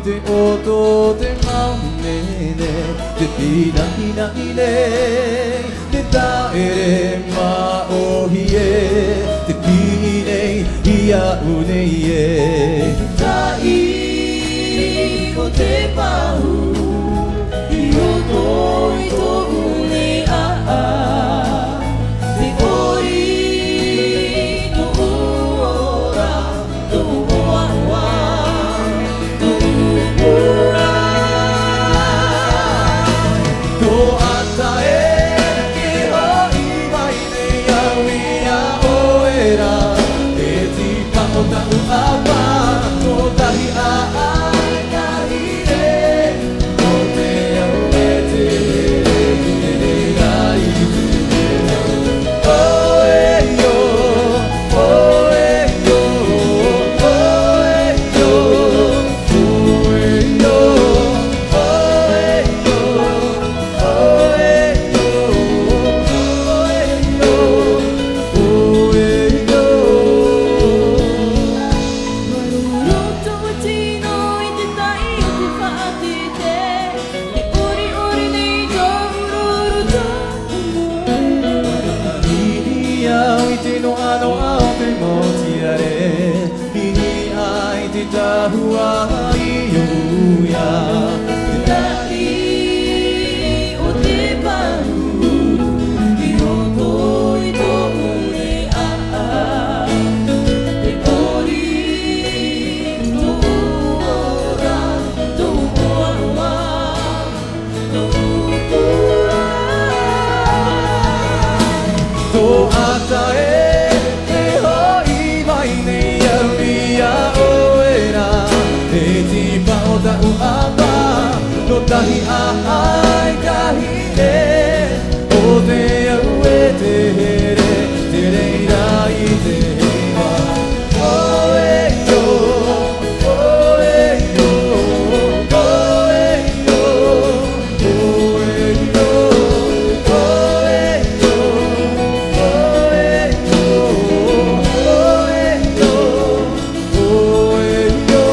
te o tō te maunene te pinahi nahi nei te taere maohi e te ki nei ia unei e tai o te pau i o toi tō unei a te ori tō ora tō oaoa tō ura tō ata e ke hoi mai nei au ia oera e ti pako tau apa tō tahi a Tahi ai kahi e o te au e te here te reira I te hewa o e yo o e yo o e yo o e yo o e yo o e yo o e yo o e yo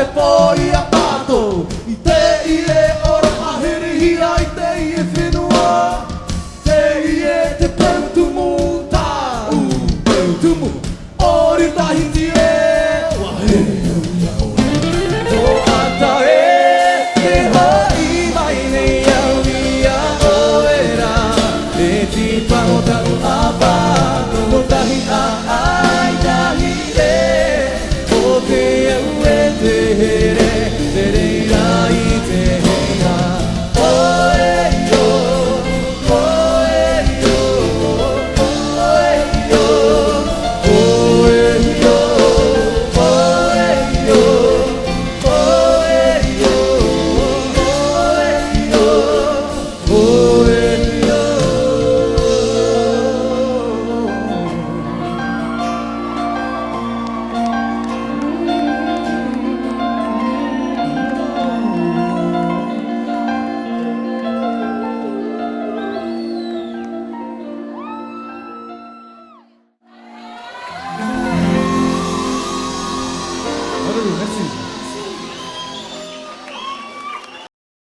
te poi a pato I te I e ora mahiri hira I te I e whenua te I e te pautumu tā pautumu ori tahiti e wahere o ata e te hoi mai nei au ia oera e ti pao tau a